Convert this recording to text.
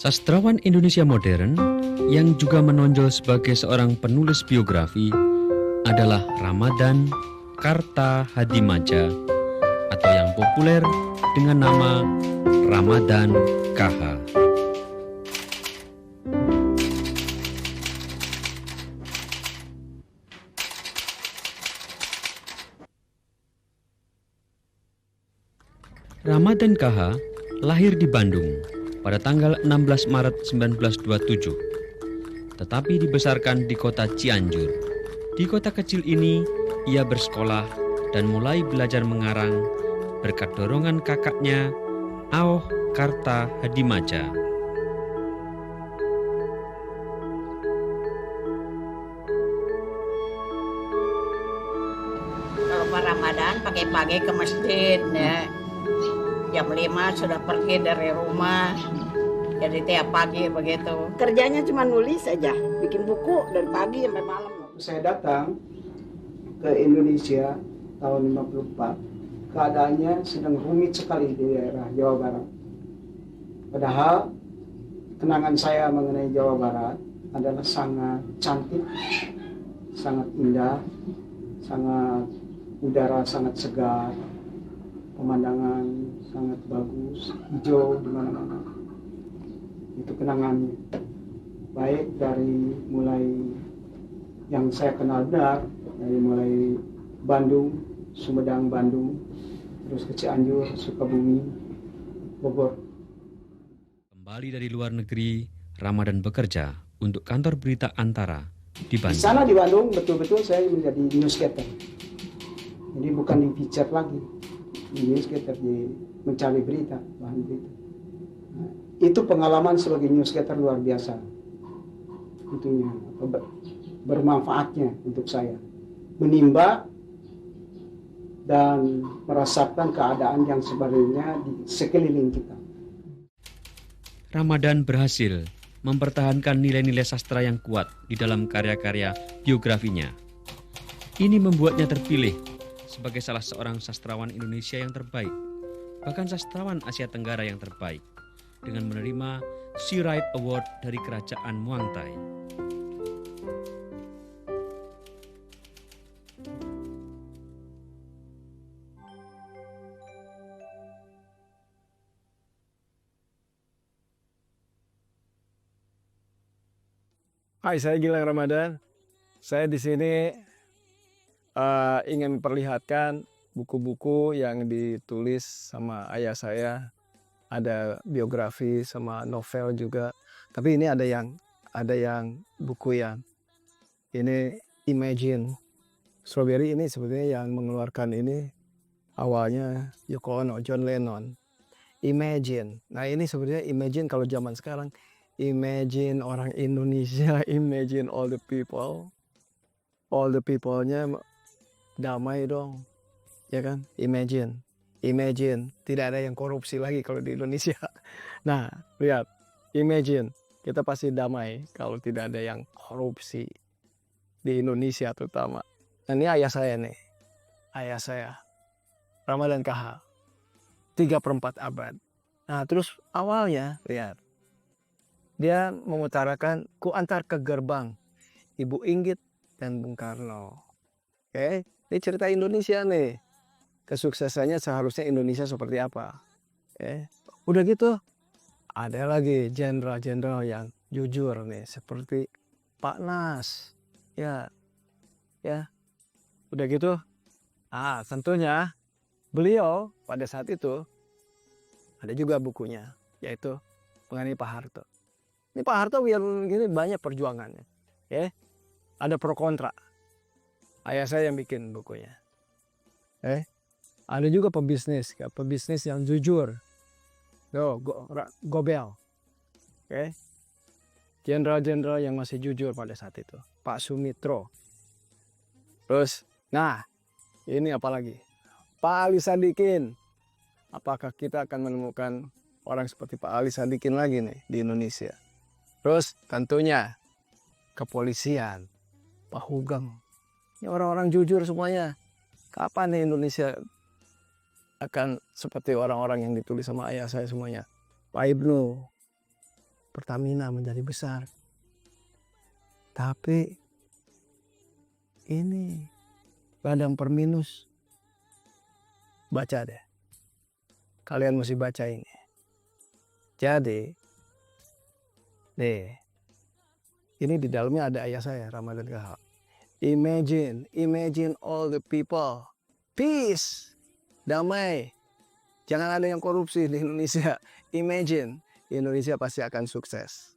Sastrawan Indonesia modern yang juga menonjol sebagai seorang penulis biografi adalah Ramadhan Karta Hadimadja atau yang populer dengan nama Ramadhan KH. Ramadhan KH lahir di Bandung pada tanggal 16 Maret 1927, tetapi dibesarkan di kota Cianjur. Di kota kecil ini, ia bersekolah dan mulai belajar mengarang berkat dorongan kakaknya, Aoh Karta Hadimadja. Kalau Pak Ramadan pagi-pagi ke masjid ya. Jam 5 sudah pergi dari rumah. Jadi tiap pagi begitu. Kerjanya cuma nulis saja, bikin buku dari pagi sampai malam. Saya datang ke Indonesia tahun 54, keadaannya sedang rumit sekali di daerah Jawa Barat. Padahal kenangan saya mengenai Jawa Barat adalah sangat cantik, sangat indah, sangat udara sangat segar, pemandangan sangat bagus, hijau di mana-mana. Itu kenangannya. Baik dari mulai yang saya kenal benar, dari mulai Bandung, Sumedang, Bandung, terus ke Cianjur, Sukabumi, Bogor. Kembali dari luar negeri, Ramadhan bekerja untuk kantor berita Antara di Di Bandung. sana di Bandung betul-betul saya menjadi newscaster. Jadi bukan di feature lagi, di newscaster, di mencari berita, bahan berita. Nah, itu pengalaman sebagai newscaster luar biasa. Itunya bermanfaatnya untuk saya. Menimba dan merasakan keadaan yang sebenarnya di sekeliling kita. Ramadhan berhasil mempertahankan nilai-nilai sastra yang kuat di dalam karya-karya biografinya. Ini membuatnya terpilih sebagai salah seorang sastrawan Indonesia yang terbaik, bahkan sastrawan Asia Tenggara yang terbaik, dengan menerima Sea Right Award dari Kerajaan Muang Thai. Hai, saya Gilang Ramadhan. Saya di sini ingin memperlihatkan buku-buku yang ditulis sama ayah saya. Ada biografi sama novel juga. Tapi ini ada yang buku yang ini Imagine. Strawberry ini sebetulnya yang mengeluarkan ini awalnya Yoko Ono, John Lennon. Imagine. Nah ini sebetulnya Imagine kalau zaman sekarang. Imagine orang Indonesia, imagine all the people. All the people-nya damai dong. Ya kan? Imagine. Imagine. Tidak ada yang korupsi lagi kalau di Indonesia. Nah, lihat. Imagine. Kita pasti damai kalau tidak ada yang korupsi. Di Indonesia terutama. Nah, ini ayah saya nih. Ayah saya. Ramadhan KH. 3/4 abad. Nah, terus awalnya, lihat. Dia mengutarakan ku antar ke gerbang Ibu Inggit dan Bung Karno. Oke, ini cerita Indonesia nih. Kesuksesannya seharusnya Indonesia seperti apa. Oke. Udah gitu, ada lagi jenderal-jenderal yang jujur nih, seperti Pak Nas. Ya. Udah gitu, tentunya beliau pada saat itu ada juga bukunya, yaitu mengenai Pak Harto. Ini Pak Harto biar gini banyak perjuangannya. Ya. Ada pro kontra. Ayah saya yang bikin bukunya. Ada juga pebisnis yang jujur. Gobel. Jenderal-jenderal yang masih jujur pada saat itu. Pak Sumitro. Terus, nah, ini apa lagi? Pak Ali Sadikin. Apakah kita akan menemukan orang seperti Pak Ali Sadikin lagi nih di Indonesia? Terus tentunya kepolisian, Pak Hugeng. Ini orang-orang jujur semuanya. Kapan nih Indonesia akan seperti orang-orang yang ditulis sama ayah saya semuanya? Pak Ibnu, Pertamina menjadi besar. Tapi ini ladang Perminus. Baca deh. Kalian mesti baca ini. Jadi, ini di dalamnya ada ayah saya, Ramadan Gahal. Imagine all the people. Peace. Damai. Jangan ada yang korupsi di Indonesia. Imagine, Indonesia pasti akan sukses.